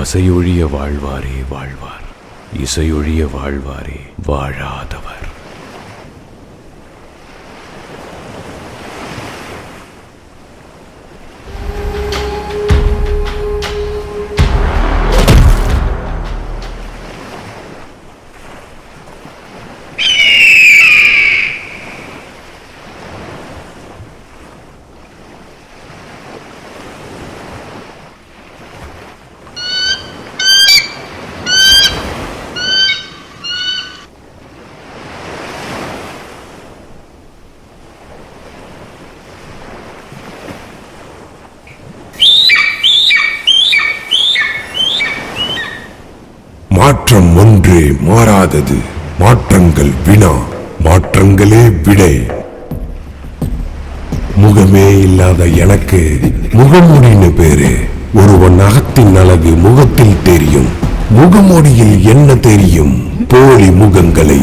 பசையொழிய வாழ்வாரே வாழ்வார், இசையொழிய வாழ்வாரே வாழாதவர். மாற்றம் ஒன்றே மாறாதது, மாற்றங்கள் வினா, மாற்றங்களே விடை. முகமே இல்லாத எனக்கு முகமூடின்னு பேரு. ஒருவன் அகத்தின் அழகு முகத்தில் தெரியும், முகமூடியில் என்ன தெரியும்? போலி முகங்களை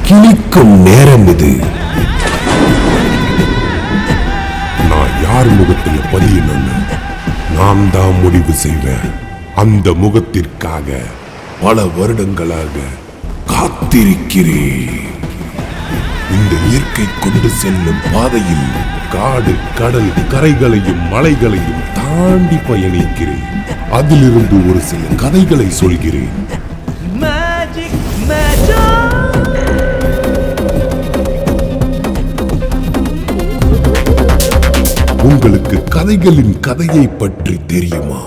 கிழிக்கும் நேரம் இது. நான் யார் முகத்தில் பதியணும்னு நான் தான் முடிவு செய்வேன். அந்த முகத்திற்காக பல வருடங்களாக காத்திருக்கிறேன். இந்த இயற்கை கொண்டு செல்லும் பாதையில் காடு, கடல், கரைகளையும் மலைகளையும் தாண்டி பயணிக்கிறேன். அதிலிருந்து ஒரு சில கதைகளை சொல்கிறேன். உங்களுக்கு கதைகளின் கதையை பற்றி தெரியுமா?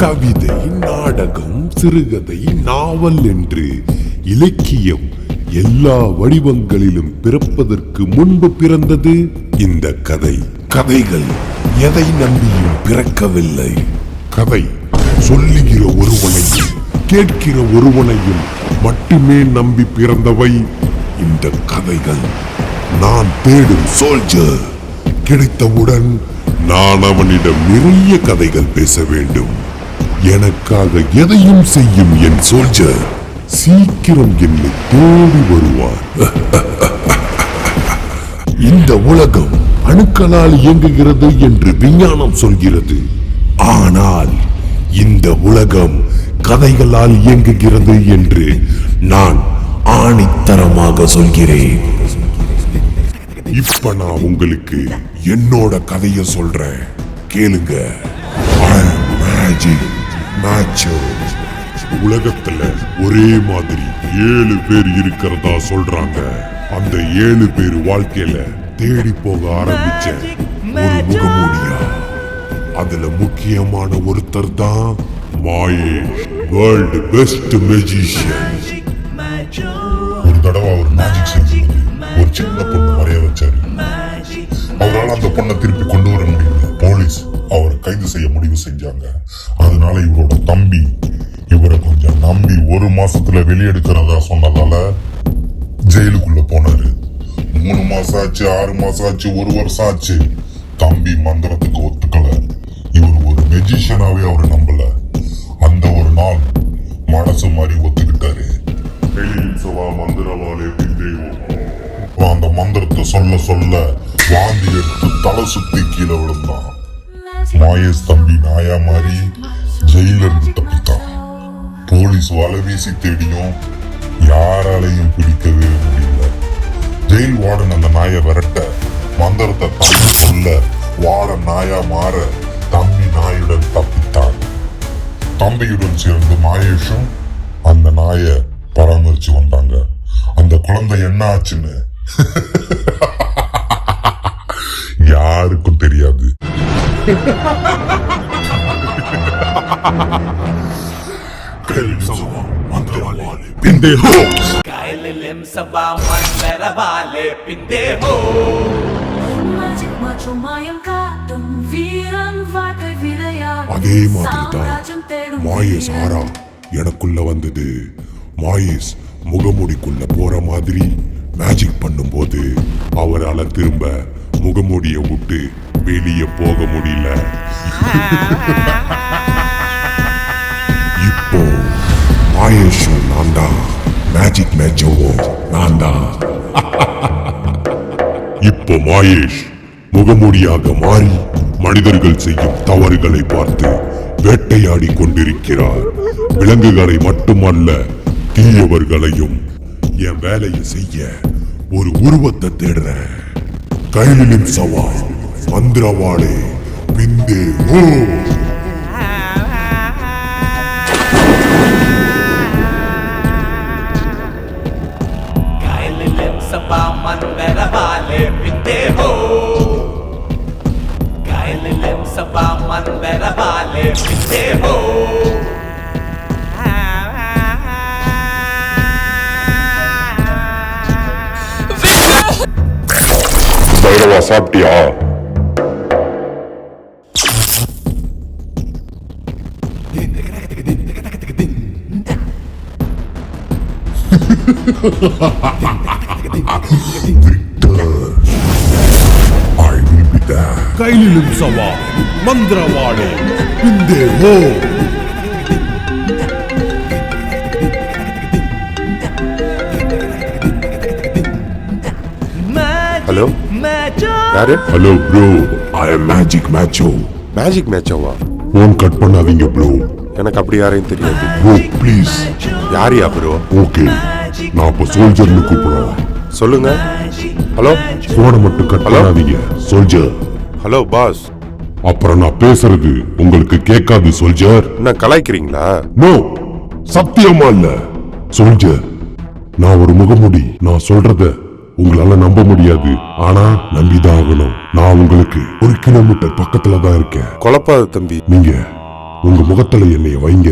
கவிதை, நாடகம், சிறுகதை, நாவல் என்று இலக்கியம் எல்லா வடிவங்களிலும் பிறப்பதற்கு முன்பு பிறந்தது இந்த கதை. கதைகள் எதை நம்பியும் பிறக்கவில்லை. கதை சொல்லுகிற ஒருவனையும் கேட்கிற ஒருவனையும் மட்டுமே நம்பி பிறந்தவை இந்த கதைகள். நான் தேடும் சோல்ஜர் கிடைத்தவுடன் நான் அவனிடம் நிறைய கதைகள் பேச வேண்டும். எனக்காக எதையும் செய்யும் என் சோல்ஜர் சீக்கிரம் என்னை தேடி வருவார். இந்த உலகம் அணுக்களால் இயங்குகிறது என்று விஞ்ஞானம் சொல்கிறது. ஆனால் இந்த உலகம் கதைகளால் இயங்குகிறது என்று நான் ஆணித்தரமாக சொல்கிறேன். இப்ப நான் உங்களுக்கு என்னோட கதைய சொல்றேன், கேளுங்க. உலகத்துல ஒரே மாதிரி 7 பேர் இருக்கிறதா சொல்றாங்க. அந்த 7 பேர் வாழ்க்கையில தேடி போக ஆரம்பிச்ச ஒரு முகமூடியா. அதுல முக்கியமான ஒருத்தர் தான் மாயேஷ், வேர்ல்ட் பெஸ்ட் மேஜிஷியன். ஒரு தடவை அவர் மேஜிக் செஞ்சு ஒரு சின்ன பொண்ணு மறைய வச்சாரு. அவரால் அந்த பொண்ணை திருப்பி கொண்டு வர முடியல. போலீஸ் அவரை கைது செய்ய முடிவு செஞ்சாங்க. அதனால இவரோட தம்பி இவரை கொஞ்சம் நம்பி 1 மாசத்துல வெளியெடுக்கிறதா சொன்னதால ஜெயிலுக்குள்ள போனாரு. 3 மாசம் ஆச்சு, 6 மாசம் ஆச்சு, 1 வருஷம் ஆச்சு. தம்பி மந்திரத்துக்கு ஒத்துக்கல. இவர் ஒரு மெஜிஷியனாவே அவரை நம்பல. அந்த ஒரு நாள் மனசு மாதிரி ஒத்துக்கிட்டாரு. அந்த மந்திரத்தை சொல்ல சொல்ல வாந்தி எடுத்து தலை சுத்தி கீழே விழுந்தான். மாயேஷ் தம்பி நாயா மாறி ஜெயில இருந்து தப்பித்தான். போலீஸ் வலை வீசி தேடியும் யாராலையும் பிடிக்கவே முடியல. ஜெயில் வார்டன் அந்த நாயை விரட்ட மந்திரத்தை தம்பி சொல்ல வார்டன் நாயா மாற தம்பி நாயுடன் தப்பித்தான். தம்பியுடன் சேர்ந்து மாயேஷும் அந்த நாயை பராமரிச்சு வந்தாங்க. அந்த குழந்தை என்ன ஆச்சுன்னு யாருக்கும் தெரியாது. அதே மாதிரிதான் மாயேஷ் ஆரா எனக்குள்ள வந்தது. மாயேஷ் முகமூடிக்குள்ள போற மாதிரி மேஜிக் பண்ணும்போது அவரால் திரும்ப முகமூடிய விட்டு வெளியே போக முடியல. இப்போ மாயேஷும் நான் தான், மேஜிக் மேட்சும் நான் தான். இப்போ மாயேஷ் முகமூடியாக மாறி மனிதர்கள் செய்யும் தவறுகளை பார்த்து வேட்டையாடி கொண்டிருக்கிறார். விலங்குகளை மட்டுமல்ல, தீயவர்களையும். என் வேலையை செய்ய ஒரு உருவத்தை தேடுறேன். கைலிலும் சவால் மந்திரவாளே பிந்தே ஓ. கைலிலும் சபா மந்திரவாளே பிந்தே ஓ. கைலிலும் சபா மந்திரவாளே பிந்தே ஓ. பைரவா சாப்பிட்டியா? கையிலும் சவா மந்திரவாடே பிந்தே ஓ. ஹலோ யாரு? Hello bro, I am magic macho. Magic மேட்சாவா? போன் கட் பண்ணாதீங்க ப்ரோ. எனக்கு அப்படி யாரையும் தெரியாது. Bro please. யாரியா ப்ரோ? ஓகே, நான் இப்ப சோல்ஜர்னு கூப்பிடுறேன். சொல்லுங்க. ஹலோ, போனை மட்டும் கட் பண்ணாதீங்க சோல்ஜர். Hello boss. அப்புறம் நான் பேசுறது உங்களுக்கு கேட்காது சோல்ஜர். என்ன கலாய்க்கிறீங்களா? நோ, சத்தியமா இல்ல சோல்ஜர். நான் ஒரு முகமுடி. நான் சொல்றத உங்களால நம்ப முடியாது, ஆனா நம்பிதான் ஆகணும். நான் உங்களுக்கு 1 கிலோமீட்டர் பக்கத்துல தான் இருக்கேன். குழப்பாத தம்பி. நீங்க உங்க முகத்துல என்னைய வைங்க.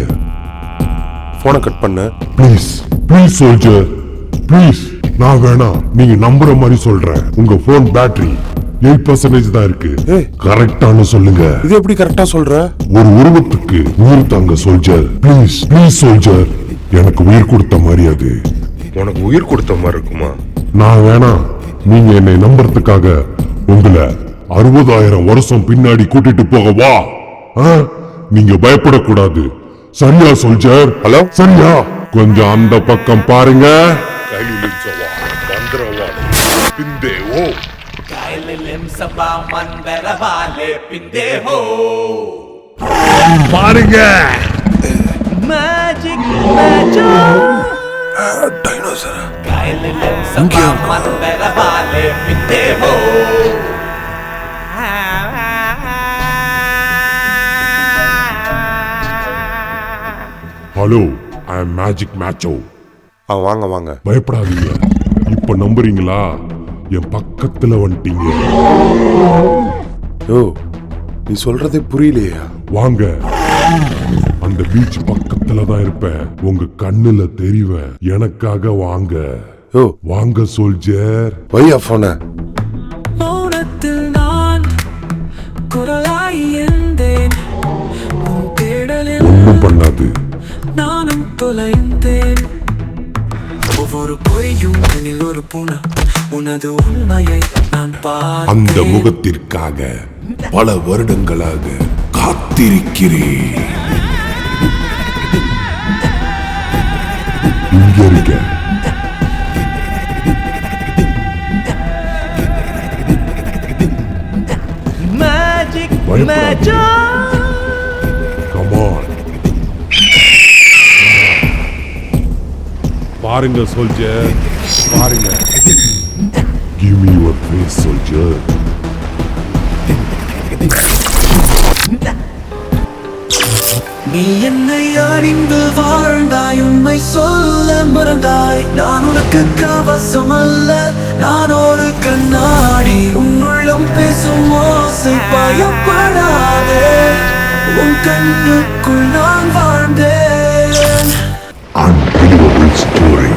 போனை கட் பண்ண. Please please soldier please. நான் வேணாம், நீங்க நம்புற மாதிரி சொல்றேன். உங்க போன் பேட்டரி 8% தான் இருக்கு. கரெக்டானு சொல்லுங்க. இது எப்படி கரெக்டா சொல்ற? ஒரு உருவத்துக்கு உயிர் தாங்க சோல்ஜர். ப்ளீஸ் ப்ளீஸ் சோல்ஜர், எனக்கு உயிர் கொடுத்த மாதிரி அது. உனக்கு உயிர் கொடுத்த மாதிரி இருக்குமா? நான் வேணாம், நீங்க என்னை நம்புறதுக்காக உங்களை 60,000 வருஷம் பின்னாடி கூட்டிட்டு போகவா? நீங்க பயப்படக்கூடாது. சரியா சோல்ஜர்? ஹலோ, சரியா? கொஞ்சம் அந்த பக்கம் பாருங்க. கைலிலும் சபா மந்திரவாளே பிந்தே ஓ. பாருங்க. மேஜிக் மேட்சோ. டைனோசர். கைலிலும் சபா மந்திரவாளே பிந்தே ஓ. Hello, I am magic மேட்சோ. வாங்க வாங்க. பயப்படாதீங்க. இப்ப நம்புறீங்களா? என் பக்கத்துல வந்துட்டீங்க. ஓ, நீ சொல்றதே புரியலையா? வாங்க, அந்த பீச் பக்கத்துல தான் இருப்பேன். உங்க கண்ணுல தெரிவேன். எனக்காக வாங்க. ஓ, வாங்க சோல்ஜர். வையா போன. மௌனத்தில் நான் குரலாய் இருந்தேன். உன் தேடலில் ஒண்ணும் பண்ணாது. நானும் தொலைந்தேன். ஒவ்வொரு பொய்யும் என்னில் ஒரு புன. உனது உண்மையை நான் அந்த முகத்திற்காக பல வருடங்களாக காத்திருக்கிறேன். இங்க இருக்க. மேஜிக் பயப்படாதீங்க. மேட்சோ. Come on. பாருங்க சோல்ஜர், பாருங்க. Give me your face, soldier. நீ என்னை அறிந்து வாழ்ந்தாய். உண்மை சொல்ல மறந்தாய். நான் உனக்கு கவசம் அல்ல, நான் ஒரு கண்ணாடி. உன்னுள்ளம் பேசும் ஓசை. பயப்படாதே, உன் கண்ணுக்குள் நான் வாழ்ந்தேன். Unbelievable story.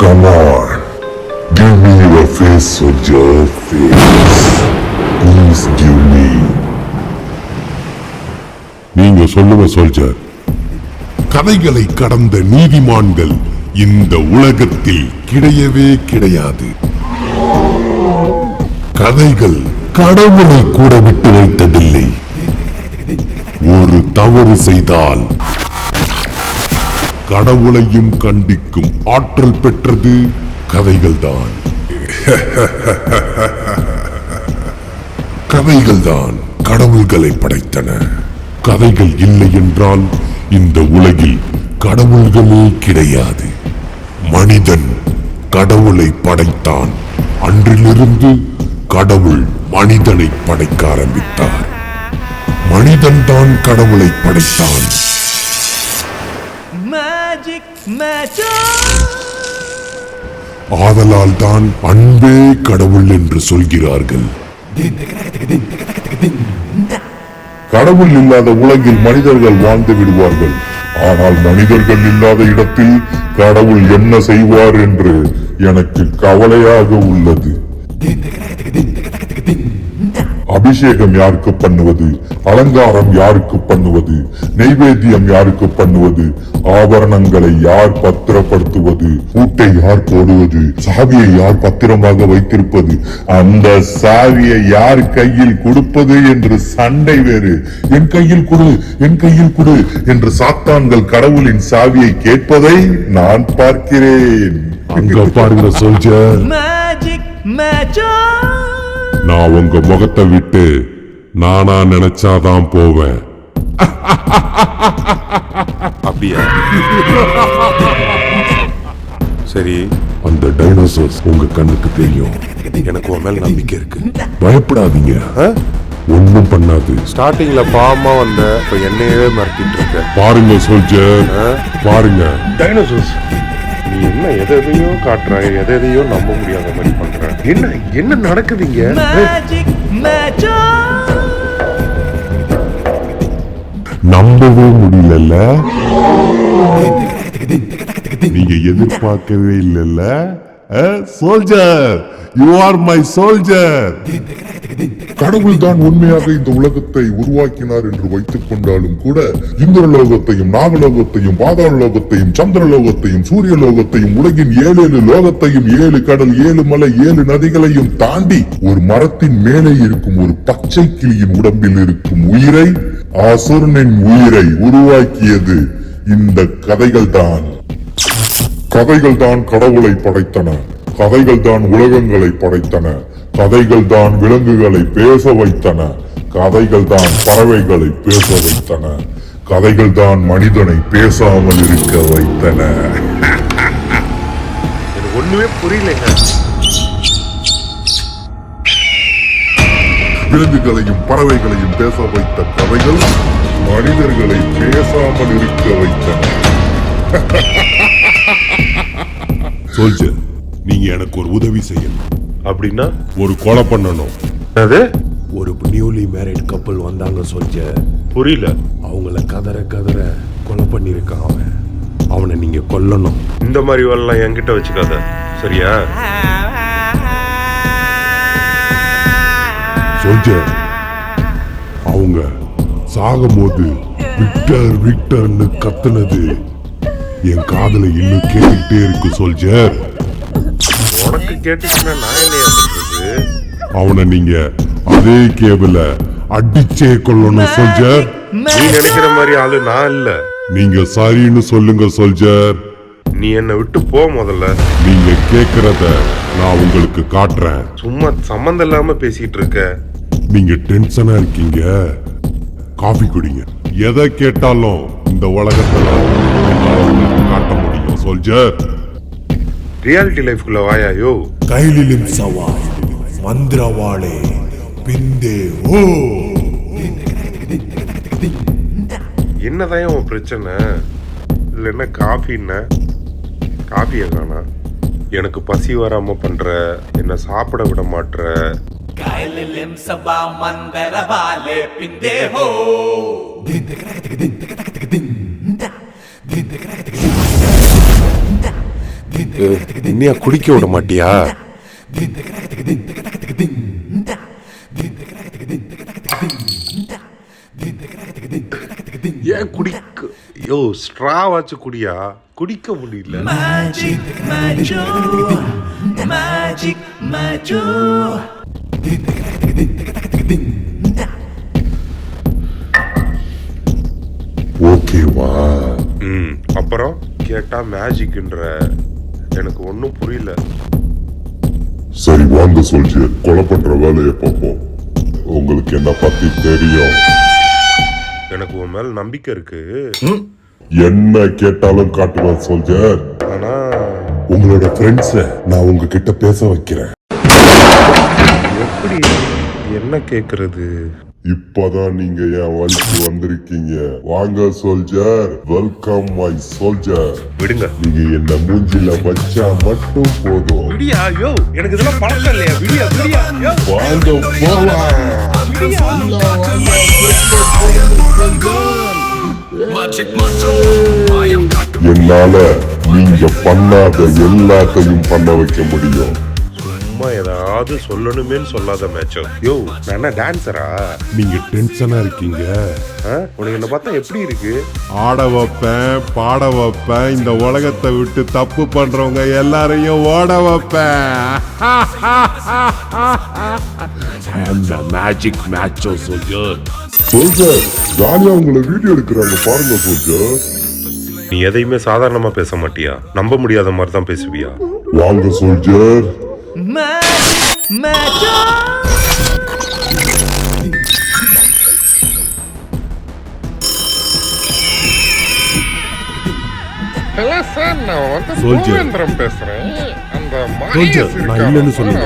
Come on. Give me your face, soldier. Face. Please give me. நீங்க சொல்லுங்க சோல்ஜர். கதைகளை கடந்த நீதிமான்கள் இந்த உலகத்தில் கிடையவே கிடையாது. கதைகள் கடவுளை கூட விட்டு வைத்ததில்லை. ஒரு தவறு செய்தால் கடவுளையும் கண்டிக்கும் ஆற்றல் பெற்றது கதைகள்தான். கதைகள் தான் கடவுள்களை படைத்தன. கதைகள் இல்லை என்றால் இந்த உலகில் கடவுள்களே கிடையாது. மனிதன் கடவுளை படைத்தான். அன்றிலிருந்து கடவுள் மனிதனை படைக்க ஆரம்பித்தார். மனிதன் தான் கடவுளை படைத்தான். ஆதலால் தான் அன்பே கடவுள் என்று சொல்கிறார்கள். கடவுள் இல்லாத உலகில் மனிதர்கள் வாழ்ந்து விடுவார்கள். ஆனால் மனிதர்கள் இல்லாத இடத்தில் கடவுள் என்ன செய்வார் என்று எனக்கு கவலையாக உள்ளது. அபிஷேகம் யாருக்கு பண்ணுவது, அலங்காரம் யாருக்கு பண்ணுவது, நெய்வேத்தியம் யாருக்கு பண்ணுவது, ஆபரணங்களை யார் பத்திரப்படுத்துவது, பூட்டை யார் போடுவது, சாவியை யார் பத்திரமாக வைத்திருப்பது, அந்த சாவியை யார் கையில் கொடுப்பது என்று சண்டை வேறு. என் கையில் கொடு, என் கையில் கொடு என்று சாத்தான்கள் கடவுளின் சாவியை கேட்பதை நான் பார்க்கிறேன். அங்க பாருங்க சோல்ஜர், நான் உங்க முகத்தை விட்டு நானா நினைச்சாதான் போவேன். அப்படியா? சரி, அந்த டைனோசர்ஸ் உங்க கண்ணுக்கு தெரியும். எனக்கு உன் மேல நம்பிக்கை இருக்கு. பயப்படாதீங்க, ஒண்ணும் பண்ணாது. ஸ்டார்டிங்ல பாவமா வந்த இப்ப என்னையே மிரட்டிட்டு இருக்க. பாருங்க சோல்ஜர், பாருங்க. டைனோசர்ஸ், நீ என்ன எதையோ காட்டுற, எதையோ நம்ப முடியாத மாதிரி பண்ற. என்ன நடக்குதுங்க? நம்பவே முடியல. நீங்க எதிர்பார்க்கவே இல்லைல்ல. Soldier, you are my soldier. கடவுள் தான் உண்மையாக இந்த உலகத்தை உருவாக்கினார் என்று வைத்துக் கொண்டாலும் கூட இந்திரலோகத்தையும், நாகலோகத்தையும், பாதாள லோகத்தையும், சந்திரலோகத்தையும், சூரிய லோகத்தையும், உலகின் 7 லோகத்தையும், 7 கடல், 7 மலை, 7 நதிகளையும் தாண்டி ஒரு மரத்தின் மேலே இருக்கும் ஒரு பச்சை கிளியின் உடம்பில் இருக்கும் உயிரை, அசுரனின் உயிரை உருவாக்கியது இந்த கதைகள் தான். கதைகள் தான் கடவுளை படைத்தன. கதைகள் தான் உலகங்களை படைத்தன. கதைகள் தான் விலங்குகளை பேச வைத்தன. கதைகள் தான் பறவைகளை பேச வைத்தன. கதைகள் தான் மனிதனை பேசாமல் இருக்க வைத்தன. எனக்கு ஒண்ணுமே புரியலைங்க. விலங்குகளையும் பறவைகளையும் பேச வைத்த கதைகள் மனிதர்களை பேசாமல் இருக்க வைத்தன. சோல்ஜர், நீங்க எனக்கு ஒரு உதவி செய்யணும். அப்படின்னா ஒரு கொலை பண்ணணும். அது ஒரு நியூலி மேரிட் கப்பல் வந்தாங்க சோல்ஜர். புரியல. அவங்கள கதற கொலை பண்ணிருக்கான் அவன். அவனை நீங்க கொல்லணும். இந்த மாதிரி வேலைலாம் என்கிட்ட வச்சுக்காத, சரியா? சோல்ஜர், அவங்க சாகும்போது விக்டர் விக்டர்னு கத்துனது என் காதுல இன்னும் கேட்டுக்கிட்டே இருக்கு சோல்ஜர். உனக்கு கேட்டுச்சுன்னா நான் என்னையா பண்றது? அவனை நீங்க அதே கேபிள அடிச்சே கொள்ளணும் சோல்ஜர். நீ நினைக்கிற மாதிரி ஆளு நான் இல்ல. நீங்க சரின்னு சொல்லுங்க சோல்ஜர். நீ என்னை விட்டு போ முதல்ல. நீங்க கேக்குறத நான் உங்களுக்கு காட்டுறேன். சும்மா சம்மந்தம் இல்லாம பேசிட்டு இருக்க. நீங்க டென்ஷனா இருக்கீங்க, காஃபி குடிங்க. எதை கேட்டாலும் இந்த உலகத்துல என்னால உங்களுக்கு காட்ட முடியும் சோல்ஜர். ரியாலிட்டி லைஃப்குள்ள வாயாயோ. கைலிலும் சவாய் மந்திரவாளே பிந்தே ஓ. என்னதான் உன் பிரச்சனை? இல்ல என்ன காஃபின்னா காஃபியை காணா. எனக்கு பசி வராம பண்ற, என்ன சாப்பிட விட மாட்ற. Kaililim sabah mandara vale pinde ho. இன்னையா குடிக்க விட மாட்டியா? ஏன் குடிக்க? யோ, ஸ்ட்ரா வச்சு குடியா? குடிக்க முடியல. Magic Majo, Magic Majo. ஓகேவா? அப்புறம் கேட்டா மேஜிக்ன்ற. எனக்கு ஒன்னும் புரியல. சரி வாங்க சோல்ஜர், கொலை பண்ற வேலையை பார்ப்போம். உங்களுக்கு என்ன பத்தி தெரியும்? எனக்கு உன் மேல நம்பிக்கை இருக்கு. என்ன கேட்டாலும் காட்டுவேன் சோல்ஜர். ஆனா உங்களோட ஃப்ரெண்ட்ஸ நான் உங்ககிட்ட பேச வைக்கிறேன். எப்படி என்ன கேக்குறது? இப்பதான் நீங்க என் வழிக்கு வந்திருக்கீங்க. வாங்க சோல்ஜர், வெல்கம் மை சோல்ஜர். விடுங்க. நீங்க என்ன மூஞ்சில வச்சா மட்டும் போதும். விடியா யோ, எனக்கு இதெல்லாம் பழக்கம் இல்லையா? விடியா விடியா யோ. வாங்க போலாம். என்னால நீங்க பண்ணாத எல்லாத்தையும் பண்ண வைக்க முடியும். சும்மா ஏதாவது சொல்லணுமேன்னு சொல்லாத மேட்சோ. யோ, நான் என்ன டான்ஸரா? நீங்க டென்ஷனா இருக்கீங்க. உனக்கு என்ன பார்த்தா எப்படி இருக்கு? ஆட வைப்பேன், பாட வைப்பேன், இந்த உலகத்தை விட்டு தப்பு பண்றவங்க எல்லாரையும் ஓட வைப்பேன். அந்த மேஜிக் மேட்சோ சோல்ஜர். சோல்ஜர், ஜாலியா உங்களை வீடியோ எடுக்கிறாங்க பாருங்க சோல்ஜர். நீ எதையுமே சாதாரணமா பேச மாட்டியா? நம்ப முடியாத மாதிரி தான் பேசுவியா? வாங்க சோல்ஜர். ஹலோ சார், நான் வந்து சோல்ஜர். பூவேந்திரம் பேசுறேன். அந்த சோல்ஜர், நான் இல்லைன்னு சொல்லுங்க.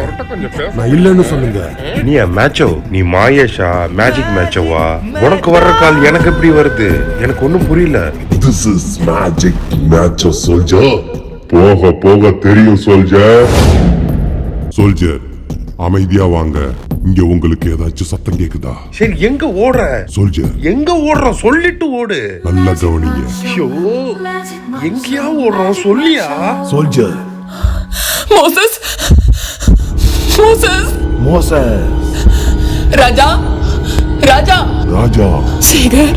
நான் இல்லைன்னு சொல்லுங்க. நீ மேட்சோ, நீ மாயேஷா, மேஜிக் மேட்சோவா? உனக்கு வர்ற கால் எனக்கு எப்படி வருது? எனக்கு ஒன்றும் புரியல. This is magic match soldier. போக போக தெரியும் சோல்ஜர். சோல்ஜர், அமைதியா வாங்க. இங்க உங்களுக்கு ஏதாச்சும் சத்தம் கேக்குதா? சரி, எங்க ஓடுற? சோல்ஜர், எங்க ஓடுறோம் சொல்லிட்டு ஓடு. நல்லா கவனிங்க. ஐயோ, எங்கயா ஓடுறோம் சொல்லியா? Soldier. Moses Moses Moses. Raja Raja Raja. Sekar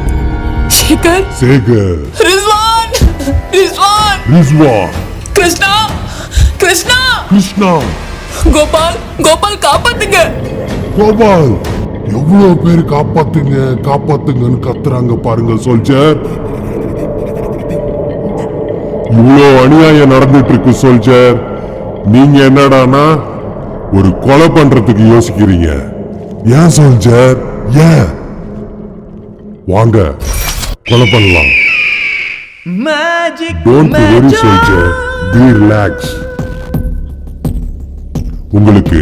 Sekar Sekar. Rizwan Rizwan Rizwan. Krishna Krishna Krishna. Gopal Gopal காப்பாத்துங்க. கோபால். எவ்வளவு பேர் காப்பாத்துங்க காப்பாத்துங்கன்னு கத்துறாங்க பாருங்க சோல்ஜர். இவ்வளோ அநியாயம் நடந்துட்டு இருக்கு சோல்ஜர். நீங்க என்னடானா ஒரு கொலை பண்றதுக்கு யோசிக்கிறீங்க. ஏன் சோல்ஜர்? ஏன்? வாங்க கொலை பண்ணலாம். Don't worry soldier, B relax. உங்களுக்கு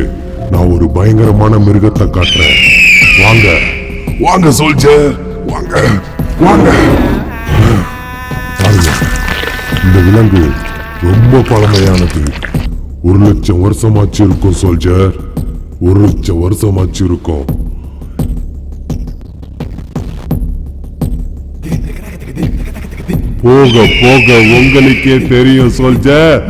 நான் ஒரு பயங்கரமான மிருகத்தை காட்டுறேன். வாங்க வாங்க சோல்ஜர், வாங்க வாங்க. பாருங்க, இந்த விலங்கு ரொம்ப பழமையானது. 1,00,000 வருஷமாச்சு இருக்கும் சோல்ஜர். 1,00,000 வருஷமாச்சு இருக்கும். போக போக உங்களுக்கே தெரியும் சோல்ஜர்.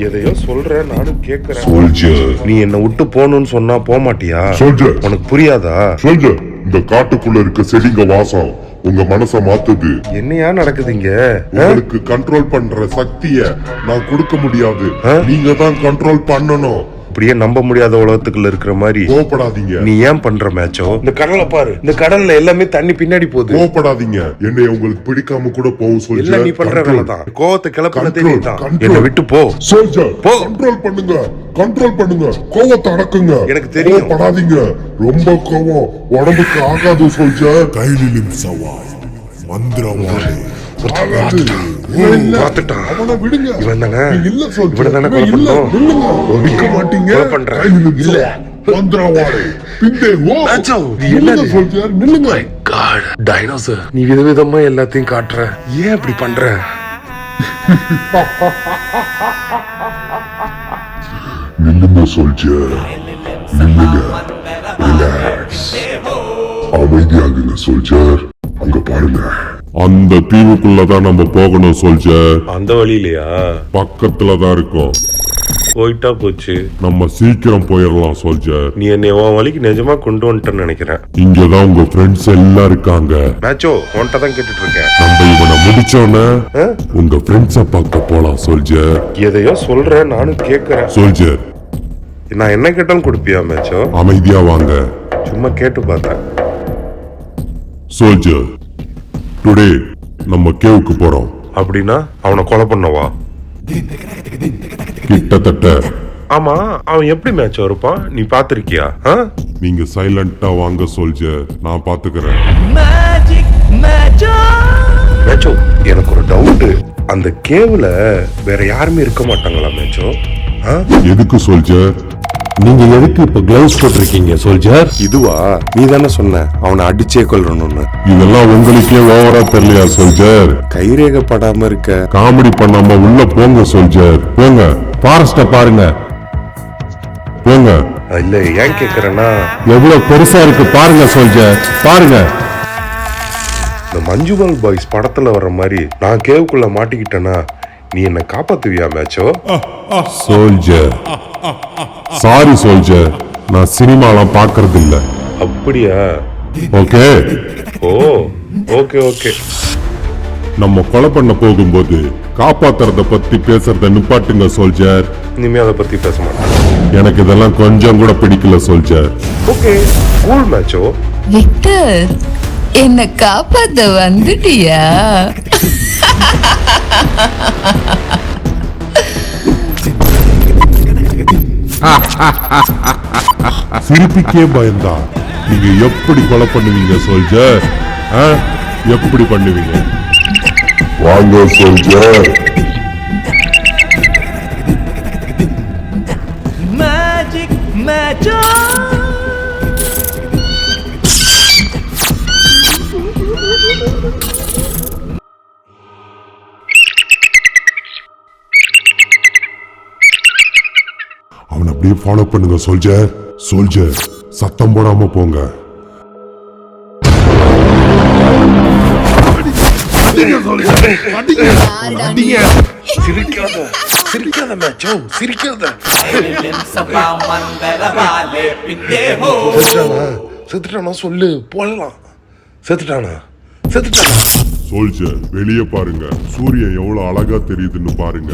எதையோ சொல்ற, நானும் கேக்குறேன். சோல்ஜர். நீ என்ன விட்டு போகணும்னு சொன்னா போக மாட்டியா? சோல்ஜர். உனக்கு புரியாதா? சோல்ஜர், இந்த காட்டுக்குள்ள இருக்க செடிங்க வாசம் உங்க மனச மாத்துது. என்னையா நடக்குதுங்க? உங்களுக்கு கண்ட்ரோல் பண்ற சக்திய நான் கொடுக்க முடியாது. நீங்க தான் கண்ட்ரோல் பண்ணணும். அப்படியே நம்ப முடியாத உலகத்துக்குள்ள இருக்கிற மாதிரி கோவப்படாதீங்க. நீ ஏன் பண்ற மேட்சோ? இந்த கடலை பாரு, இந்த கடல்ல எல்லாமே தண்ணி பின்னாடி போகுது. கோவப்படாதீங்க. என்னை உங்களுக்கு பிடிக்காம கூட போகும் இல்ல, சோல்ஜர். நீ பண்ற வேலை தான். கோவத்தை கிளப்பினதே நீ தான். Control. என்னை விட்டு போ. சோல்ஜர், போ. கண்ட்ரோல் பண்ணுங்க, கண்ட்ரோல் பண்ணுங்க. கோவத்தை அடக்குங்க. எனக்கு தெரியும். கோவப்படாதீங்க. ரொம்ப கோவம் உடம்புக்கு ஆகாது சோல்ஜர். கைலிலும் சவால் மந்திரவாதி. பார்த்துட்டான். அவனை விடுங்க. இவன் தானே? இல்ல சோல்ஜர். இவனை தானே கொலை இல்ல, பண்ணோம்? நில்லுங்க. நிக்க மாட்டீங்க. கொலை பண்றேன். கைலிலும் இல்ல. சவால் மந்திரவாதி. பிந்தே ஓ. மேட்சோ, இது நில்லுங்க என்னது? சோல்ஜர், நில்லுங்க. God, dinosaur. நீ விதவிதமா எல்லாத்தையும் காட்டுற. ஏன் இப்படி பண்ற? நில்லுங்க சோல்ஜர், நில்லுங்க. ரிலாக்ஸ். அமைதியாகுங்க சோல்ஜர். அங்க பாருங்க. அந்த தீவுக்குள்ளதான் நம்ம போகணும் சோல்ஜர். அந்த வழியிலையா? பக்கத்துல தான் இருக்கும். போயிட்டா போச்சு. நம்ம சீக்கிரம் போயிடலாம் சோல்ஜர். நீ என்னை உன் வழிக்கு நிஜமா கொண்டு வந்துட்டேன்னு நினைக்கிறேன். இங்கதான் உங்க ஃப்ரெண்ட்ஸ் எல்லாம் இருக்காங்க. மேட்சோ, உன்கிட்ட தான் கேட்டுட்டு இருக்கேன். நம்ம இவனை முடிச்சோன்னு உங்க ஃப்ரெண்ட்ஸ பார்க்க போலாம் சோல்ஜர். எதையோ சொல்ற, நானும் கேக்குறேன். சோல்ஜர், நான் என்ன கேட்டாலும் கொடுப்பியா மேட்சோ? அமைதியா வாங்க. சும்மா கேட்டு பார்த்தேன். சோல்ஜர், டுடே நம்ம கேவுக்கு போறோம். அப்படின்னா அவனை கொலை பண்ணவா? கிட்டத்தட்ட. ஆமா, அவன் எப்படி மேட்ச் இருப்பான், நீ பாத்திருக்கியா? நீங்க சைலண்டா வாங்க சோல்ஜர், நான் பாத்துக்கிறேன். மேட்சோ, எனக்கு ஒரு டவுட். அந்த கேவ்ல வேற யாருமே இருக்க மாட்டாங்களா மேட்சோ? எதுக்கு சோல்ஜர்? நீங்க எதுக்கு இப்ப கிளவுஸ் போட்டிருக்கீங்க சோல்ஜர்? இதுவா? நீ தானே சொன்ன அவனை அடிச்சே கொள்ளணும்னு. இதெல்லாம் உங்களுக்கே ஓவரா தெரியலையா சோல்ஜர்? கைரேகப்படாம இருக்க. காமெடி பண்ணாம உள்ள போங்க சோல்ஜர், போங்க. ஃபாரஸ்ட பாருங்க, போங்க. இல்ல, ஏன் கேக்குறேன்னா, எவ்வளவு பெருசா இருக்கு பாருங்க சோல்ஜர், பாருங்க. இந்த மஞ்சுவால் பாய்ஸ் படத்துல வர்ற மாதிரி நான் கேவுக்குள்ள மாட்டிக்கிட்டேன்னா நீ என்ன காப்பாத்துவியா மேட்சோ? சோல்ஜர், சாரி சோல்ஜர், நான் சினிமாலாம் பாக்குறது இல்ல. அப்படியா? ஓகே. ஓ, ஓகே ஓகே. நம்ம கொலை பண்ண போகும்போது காப்பாத்துறத பத்தி பேசுறத நிப்பாட்டுங்க சோல்ஜர். இனிமே அதை பத்தி பேச மாட்டேன். எனக்கு இதெல்லாம் கொஞ்சம் கூட பிடிக்கல soldier. Okay, cool macho. Victor, என்ன காப்பாத்த வந்துட்டியா? சிரிப்புக்கே பயந்தா நீங்க எப்படி கொலை பண்ணுவீங்க சோல்ஜர்? எப்படி பண்ணுவீங்க? வாங்க சோல்ஜர். மேஜிக் மேட்சோ. அவனை அப்படியே ஃபாலோ பண்ணுங்க சோல்ஜர். சோல்ஜர், சத்தம் போடாம போங்க. சிரிக்காத, சிரிக்காத மேட்சோ, சிரிக்காத. மந்தரவாலே பின்னே ஹோ. செத்துட்டானா சொல்லு, போடலாம். செத்துட்டானா? செத்துட்டானா? சோல்ஜர், வெளியே பாருங்க, சூரியன் எவ்வளவு அழகா தெரியுதுன்னு பாருங்க.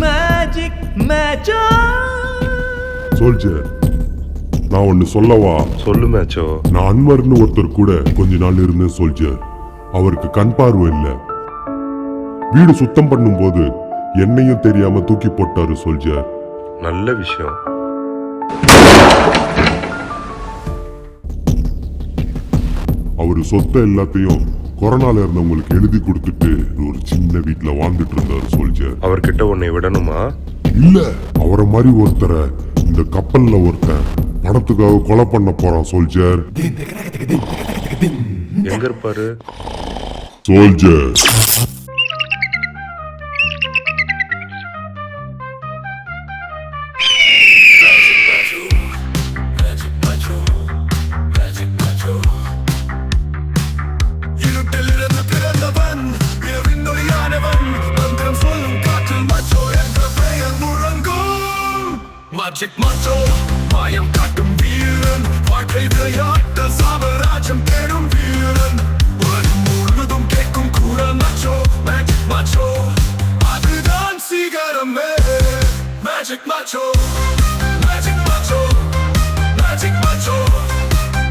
மேஜிக் மேட்சோ. சோல்ஜர், நான் ஒன்னு சொல்லவா? சொல்லு மேட்சோ. நான் அன்வர்னு ஒருத்தர் கூட கொஞ்ச நாள் இருந்தேன் சோல்ஜர். அவருக்கு கண் பார்வை இல்ல. வீடு சுத்தம் பண்ணும் போது என்னையும் தெரியாம தூக்கி போட்டாரு சோல்ஜர். நல்ல விஷயம். அவரு சொத்தை எல்லாத்தையும் கொரோனால இருந்தவங்களுக்கு எழுதி கொடுத்துட்டு ஒரு சின்ன வீட்டுல வாழ்ந்துட்டு இருந்தாரு சோல்ஜர். அவர்கிட்ட உன்னை விடணுமா? இல்ல, அவரை மாதிரி ஒருத்தரை இந்த கப்பல்ல ஒருத்தன் பணத்துக்காக கொலை பண்ண போறான் சோல்ஜர். எங்க இருப்பாரு சோல்ஜர்? Magic Macho, மாயம் காட்டும் வீரன், வாழ்க்கை விளையாட்டு சாம்ராஜ்யம் தேடும் வீரன், உலகம் முழுவதும் கேட்கும் குரல் Macho, Magic Macho, அதுதான் சிகரமே. Magic Macho, Magic Macho, Magic Macho,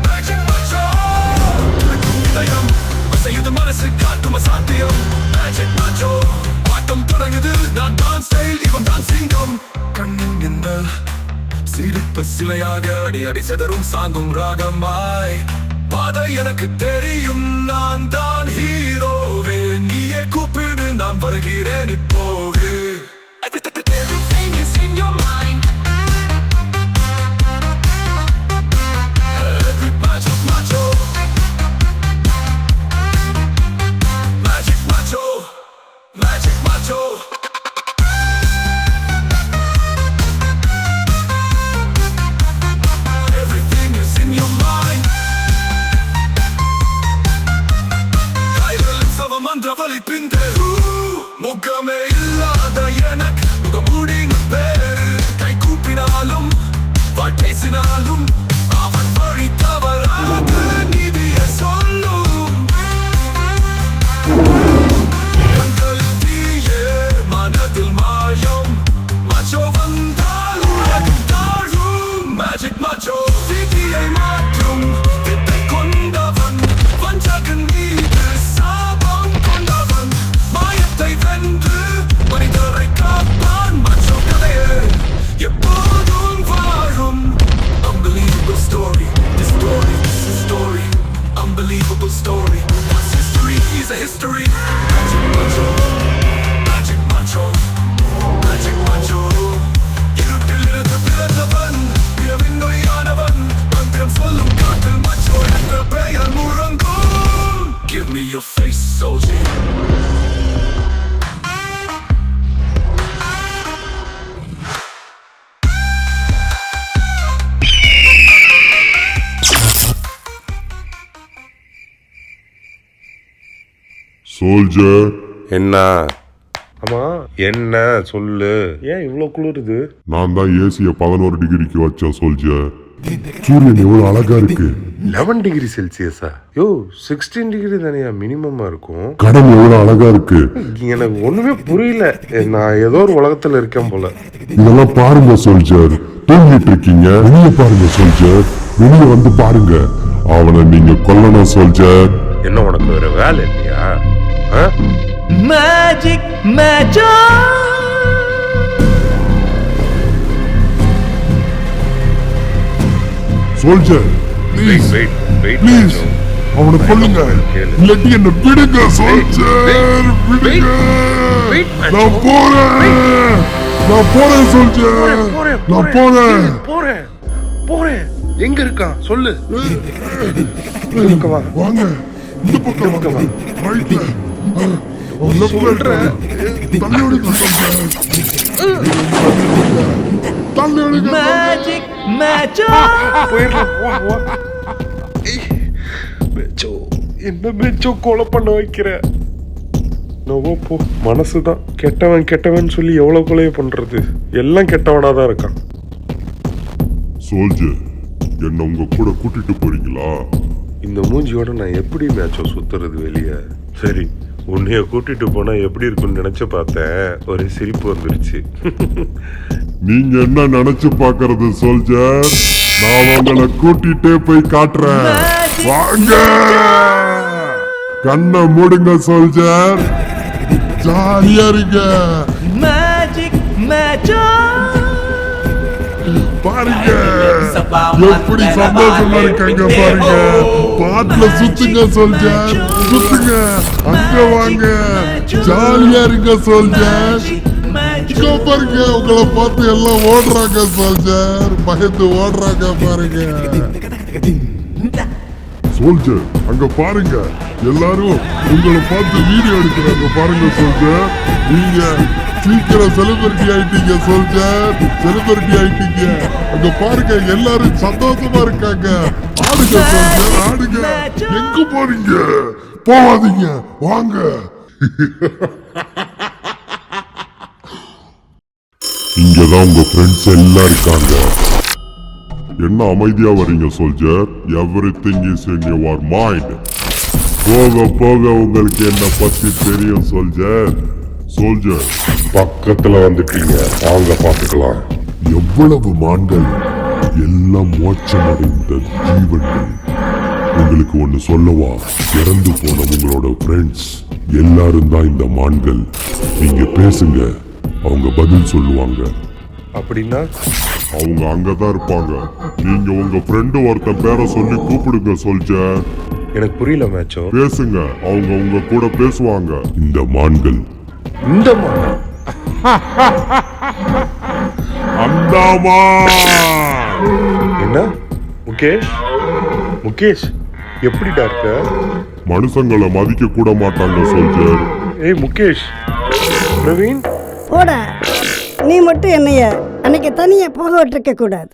Magic Macho. இதயம் அசையுது, மனசு காட்டும் அசாத்தியம். Magic Macho, ஆட்டம் தொடங்குது, நான் தான் ஸ்டைல், இவன் தான் சிங்கம். கண்ணின் எந்தல் சிரிப்பு சிலையாக அடி அடி செதறும் சாங்கும் ராகமாய். பாதை எனக்கு தெரியும், நான் தான் ஹீரோவே. நீயே கூப்பிடு, நான் வருகிறேன் இப்போது. Everything is in your mind. Every magic macho, magic macho, magic macho. மந்திரவலி Bhinde முகமே இல்லா சோல்ஜர், என்ன? ஆமா என்ன சொல்லு, ஏன் இவ்வளவு குளிருது? நான் தான் ஏசிய 11 டிகிரிக்கு வச்ச சோல்ஜர். சூரியன் எவ்வளவு அழகா இருக்கு. 11 டிகிரி செல்சியஸா? யோ 16 டிகிரி தானே மினிமமா இருக்கும். கடல் எவ்வளவு அழகா இருக்கு. எனக்கு ஒண்ணுமே புரியல, நான் ஏதோ ஒரு உலகத்துல இருக்கேன் போல. இதெல்லாம் பாருங்க சோல்ஜர், தூங்கிட்டு இருக்கீங்க. வெளியே பாருங்க சோல்ஜர், வெளியே வந்து பாருங்க. அவனை நீங்க கொல்லணும் சோல்ஜர். என்ன உனக்கு வேற வேலை இல்லையா? Magic Macho. Soldier please wait wait please அவனை கொல்லுங்க, இல்லாட்டி என்ன விடுங்க சோல்ஜர், விடுங்க. நான் போறேன் சோல்ஜர், நான் போறேன். எங்க இருக்கான் சொல்லு. வாங்க இந்த பக்கம் வாங்க. ரைட்ல லெஃப்ட்ல தள்ளி ஓடுங்க சோல்ஜர், தள்ளி ஓடுங்க. Magic Macho. மேச்சோ, என்ன மேச்சோ கொலை பண்ண வைக்கிற? நோவோ போ, மனசுதான் கெட்டவன் சொல்லி எவ்வளவு கொலையை பண்றது? எல்லாம் கெட்டவனாதான் இருக்கான். சோல்ஜர், என்ன உங்க கூட கூட்டிட்டு போறீங்களா? இந்த மூஞ்சியோட நான் எப்படி மேட்சோ சுத்துறது வெளியே? சரி, உன்னைய கூட்டிட்டு போனா எப்படி இருக்கும்னு நினைச்சு பார்த்தேன், ஒரே சிரிப்பு வந்துருச்சு. நீங்க என்ன நினைச்சு பாக்குறது சோல்ஜர்? நான் உங்களை கூட்டிட்டே போய் காட்டுறேன். வாங்க, கண்ணை மூடுங்க சோல்ஜர், ஜாலியா இருங்க. Magic Macho. பாருங்க எப்படி சந்தோஷமா இருக்காங்க பாருங்க. பாட்டுல சுத்துங்க சோல்ஜர், சுத்துங்க. அங்க வாங்க, ஜாலியா இருங்க சோல்ஜர். இங்க பாருங்க, உங்களை பார்த்து எல்லாம் ஓடுறாங்க சோல்ஜர், பயந்து ஓடுறாங்க பாருங்க. சோல்ஜர் அங்க பாருங்க, எல்லாரும் உங்களை பார்த்து வீடியோ எடுக்கிறாங்க பாருங்க சோல்ஜர். நீங்க சீக்கிரம் செலிபிரிட்டி ஆயிட்டீங்க சோல்ஜர், செலிபிரிட்டி ஆயிட்டீங்க. அங்க பாருங்க, எல்லாரும் சந்தோஷமா இருக்காங்க. ஆடுங்க சோல்ஜர், ஆடுங்க. எங்க போறீங்க? போவாதீங்க, வாங்க. இங்கதான் உங்க ஃப்ரெண்ட்ஸ் எல்லாம் இருக்காங்க. என்ன அமைதியா வரீங்க soldier? Everything is in your mind. போக போக உங்களுக்கு என்ன பத்தி தெரியும் சோல்ஜர். சோல்ஜர் பக்கத்துல வந்துட்டீங்க, வாங்க பாத்துக்கலாம். எவ்வளவு மான்கள், எல்லாம் மோட்சமடைந்த ஜீவன்கள். உங்களுக்கு ஒண்ணு சொல்லவா? இறந்து போன உங்களோட ஃப்ரெண்ட்ஸ் எல்லாரும் தான் இந்த மான்கள். நீங்க பேசுங்க, அவங்க பதில் சொல்லுவாங்க. அப்படின்னா அவங்க அங்கதான் இருப்பாங்க. நீங்க உங்க ஃப்ரெண்டு ஒருத்தன் பேரை சொல்லி கூப்பிடுங்க சோல்ஜர். எனக்கு புரியல மேட்சோ. பேசுங்க, அவங்க உங்க கூட பேசுவாங்க. இந்த மான்கள், இந்த மானா? அந்தாமா. என்ன முகேஷ்? முகேஷ் எப்படிடா இருக்க? மனுஷங்களை மதிக்க கூட மாட்டாங்க சோல்ஜர். ஏய் முகேஷ். பிரவீன் போட, நீ மட்டும் என்னைய அன்னைக்கு தனியா போக விட்டுருக்க கூடாது.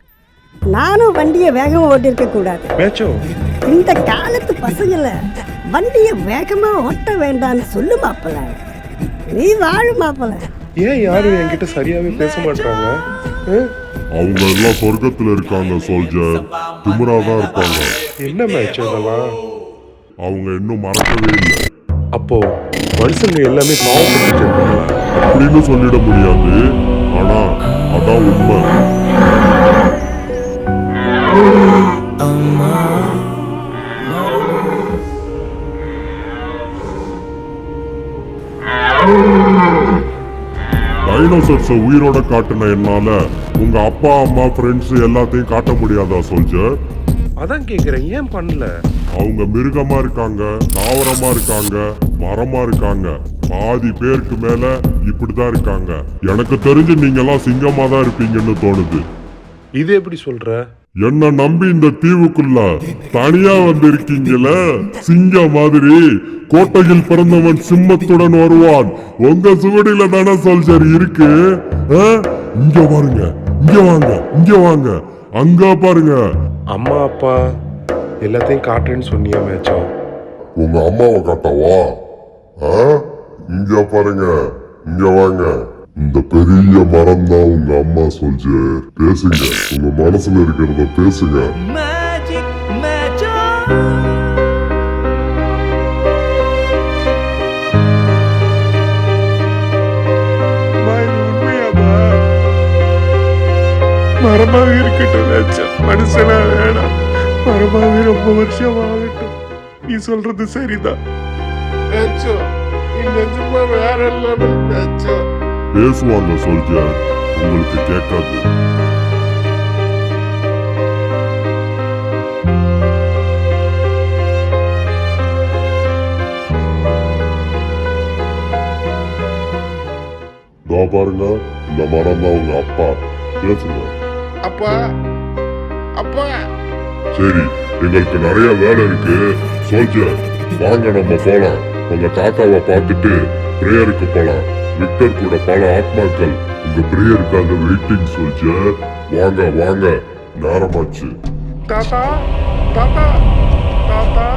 நானும் வண்டியை வேகமா ஓட்டிருக்க கூடாது. மேட்சோ, இந்த காலத்து பசங்களை வண்டியை வேகமா ஓட்ட வேண்டாம்னு சொல்லு மாப்பிள்ள. நீ வாழு மாப்பிள்ள. ஏன் யாரும் என்கிட்ட சரியாவே பேச மாட்டாங்க? அவங்க எல்லாம் சொர்க்கத்துல இருக்காங்க சோல்ஜர், திமிராதான் இருப்பாங்க. என்ன மேட்சோ இதெல்லாம்? அவங்க இன்னும் மறக்கவே இல்லை. அப்போ மனுஷங்க எல்லாமே பாவப்பட்டு அப்படின்னு சொல்லிட முடியாது, ஆனா அதான் உண்மை. டைனோசர்ஸ உயிரோட காட்டுன என்னால உங்க அப்பா அம்மா ஃப்ரெண்ட்ஸ் எல்லாத்தையும் காட்ட முடியாதா சோல்ஜர்? அதான் கேக்குறேன், ஏன் பண்ணல? அவங்க மிருகமா இருக்காங்க, தாவரமா இருக்காங்க, மரமா இருக்காங்க. பாதி பேருக்கு மேல இப்படிதான் இருக்காங்க. எனக்கு தெரிஞ்சு நீங்க எல்லாம் சிங்கமா தான் இருப்பீங்கன்னு தோணுது. இது எப்படி சொல்ற? என்ன நம்பி இந்த தீவுக்குள்ள தனியா வந்திருக்கீங்கள, சிங்க மாதிரி. கோட்டையில் பிறந்தவன் சிம்மத்துடன் வருவான். உங்க சுவடியில தானே சோல்ஜர் இருக்கு. இங்க பாருங்க, இங்க வாங்க, இங்க வாங்க, அங்க பாருங்க. அம்மா அப்பா எல்லாத்தையும் காட்டுறேன்னு சொன்னியா மேட்சோ? உங்க அம்மாவை காட்டவா? இங்க பாருங்க, இங்க வாங்க. இந்த பெரிய மரம் தான் உங்க அம்மா சோல்ஜர். பேசுங்க, உங்க மனசுல இருக்கிறத பேசுங்க. Magic Macho. மரமாவே இருக்கட்டும் மேட்சா, மனுஷனா வேணாம். மரமாவே ரொம்ப வருஷம் ஆகட்டும். நீ சொல்றது சரிதான் மேட்சோ. நீ நிஜமா வேற லெவல் மேட்சோ. பேசுவாங்க சோல்ஜர், உங்களுக்கு கேட்காது. பாருங்க, இந்த மரம் தான் உங்க அப்பா. பேசுங்க. அப்பா, அப்பா. சரி, எங்களுக்கு நிறைய வேலை இருக்கு சோல்ஜர். வாங்க நம்ம போலாம். உங்க தாத்தாவை பார்த்துட்டு பிரேயருக்கு போலாம். விக்டர் கூட பல ஆத்மாக்கள் உங்க பிரேயருக்காக வெயிட்டிங் சோல்ஜர். வாங்க வாங்க, நேரமாச்சு. தாத்தா, தாத்தா, தாத்தா,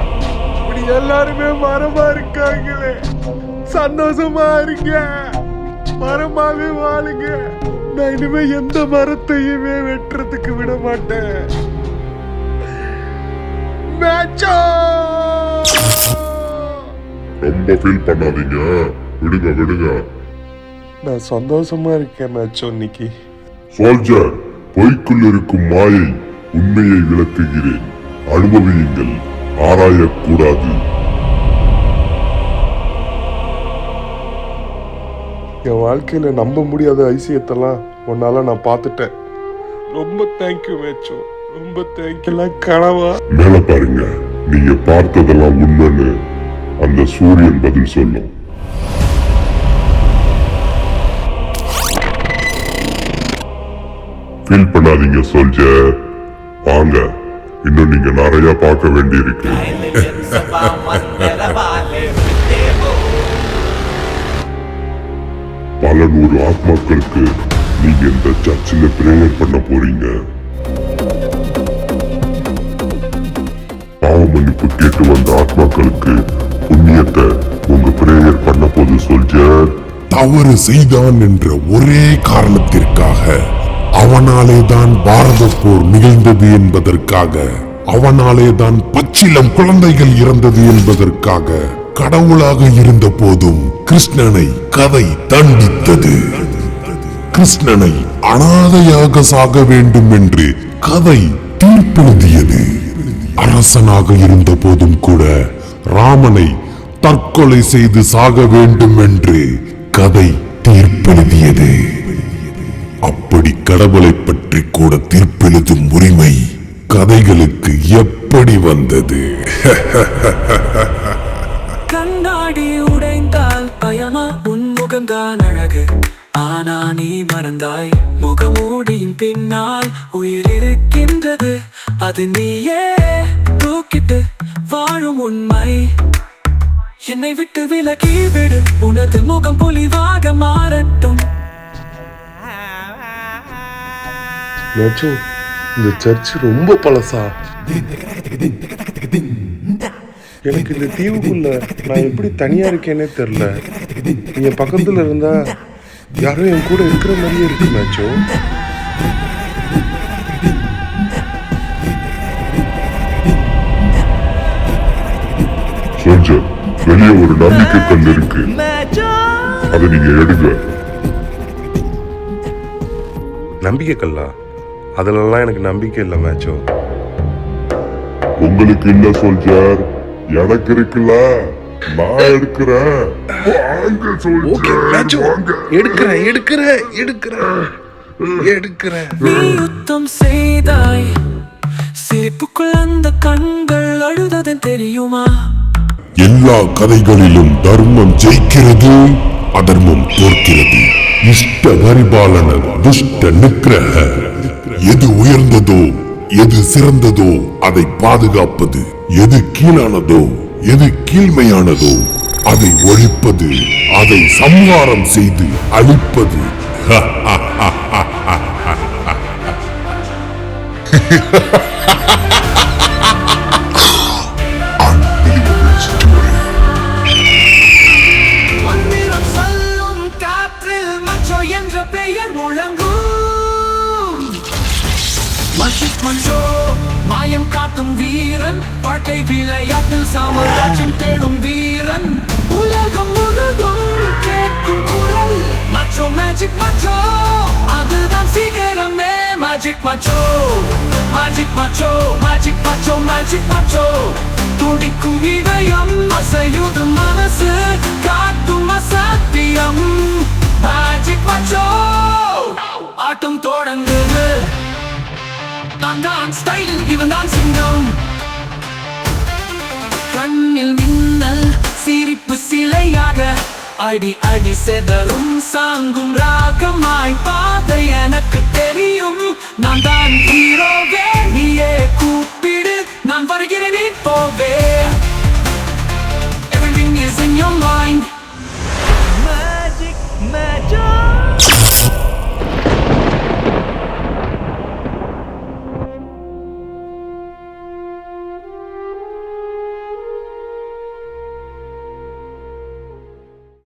இப்படி எல்லாருமே மரமா இருக்காங்களே, சந்தோஷமா இருங்க, மரமாவே வாழுங்க. நான் இனிமே எந்த மரத்தையுமே வெட்டுறதுக்கு விட மாட்டேன். மேட்சோ. ரொம்ப ஃபீல் பண்ணாதீங்க, விடுங்க விடுங்க. நான் சந்தோஷமா இருக்கேன் மேட்சோ இன்னைக்கு. சோல்ஜர், பொய்க்குள் இருக்கும் மாயை உண்மையை விளக்குகிறேன். அனுபவியுங்கள், ஆராயக்கூடாது. என் வாழ்க்கையில நம்ப முடியாத ஐசியத்தெல்லாம் உன்னால நான் பார்த்துட்டேன். ரொம்ப தேங்க்யூ மேட்சோ, ரொம்ப தேங்க்யூ. எல்லாம் கனவா? மேல பாருங்க, நீங்க பார்த்ததெல்லாம் உண்மைன்னு அந்த சூரியன் பதில் சொல்லும். ஃபீல் பண்ணாதீங்க சோல்ஜர், வாங்க, இன்னும் நீங்க நிறைய பார்க்க வேண்டியிருக்கு. பல நூறு ஆத்மாக்களுக்கு நீங்க இந்த சர்ச்சில் பிரேயர் பண்ண போறீங்க. பாவ மன்னிப்பு கேட்டு வந்த ஆத்மாக்களுக்கு புண்ணியத்தை உங்க பிரேயர் பண்ண போது சோல்ஜர். தவறு செய்தான் என்ற ஒரே காரணத்திற்காக, அவனாலே தான் பாரத போர் நிகழ்ந்தது என்பதற்காக, அவனாலே தான் பச்சிளம் குழந்தைகள் இறந்தது என்பதற்காக, கடவுளாக இருந்த போதும் கிருஷ்ணனை கதை தண்டித்தது. கிருஷ்ணனை அனாதையாக சாக வேண்டும் என்று கதை தீர்ப்பெழுதியது. அரசனாக இருந்த போதும் கூட ராமனை தற்கொலை செய்து சாக வேண்டும் என்று கதை தீர்ப்பெழுதியது. அப்படி கடவுளை பற்றி கூட தீர்ப்பெழுதும் உரிமை கதைகளுக்கு எப்படி வந்தது? கண்ணாடி உடைந்தால் பயமா, உன் முகம்தான் அழகு. ஆனா நீ மறந்தாய், முகமூடியின் பின்னால் உயிர் இருக்கின்றது. அது நீயே தூக்கிட்டு வாழும் உண்மை. என்னை விட்டு விலகி விடு, உனது முகம் பொலிவாக மாறட்டும். மேட்சோ, இந்த சர்ச் ரொம்ப பழசா. எனக்கு இந்த தீவுக்குள்ள நான் எப்படி தனியா இருக்கேனே தெரியல. நீங்க பக்கத்துல இருந்தா யாரோ என் கூட இருக்கிற மாதிரியே இருக்கு மேட்சோ. சோல்ஜர், வெளியே ஒரு நம்பிக்கை கல் இருக்கு, அதை நீங்க எடுங்க. நம்பிக்கை கல்லா? அதுலலாம் எனக்கு நம்பிக்கை இல்லை மேட்சோ. உங்களுக்கு இல்ல சோல்ஜர், எனக்கு இருக்குல்ல, நான் எடுக்கிறேன். வாங்க சோல்ஜர், வாங்க. எடுக்கிறேன் எடுக்கிறேன் எடுக்கிறேன் எடுக்கிறேன். நீ யுத்தம் செய்தாய், சிரிப்புக்குள் அந்த கண்கள் அழுதது தெரியுமா? எல்லா கதைகளிலும் தர்மம் ஜெயிக்கிறது, அதர்மம் தோற்கிறது. இஷ்ட பரிபாலன துஷ்ட நிக்கிரக. எது உயர்ந்ததோ, எது சிறந்ததோ அதை பாதுகாப்பது, எது கீழானதோ, எது கீழ்மையானதோ அதை ஒழிப்பது, அதை சம்ஹாரம் செய்து அழிப்பது. முழங்கும். மஜிக் மஞ்சோ மாயம் காட்டும் வீரன், வாழ்க்கை விளையாட்டில் சாம்ராஜ்யம் தேடும் வீரன், உலகம் முழுதும் கேட்கும் குரல். மச்சோ மேஜிக் மச்சோ, அதுதான் சீக்கிரமே. Magic macho, magic macho, magic macho, magic macho. துடிக்கும் இதயம், அசையுது மனசு, காட்டும் அசாத்தியம். மேஜிக் மச்சோ, ஆட்டம் தொடங்குது. நான் தான் ஸ்டைல், இவன் தான் சிங்கம். கண்ணில் மின்னல், சிரிப்பு சிலையாக, அடி அடி செதறும் சாங்கும் ராகமாய்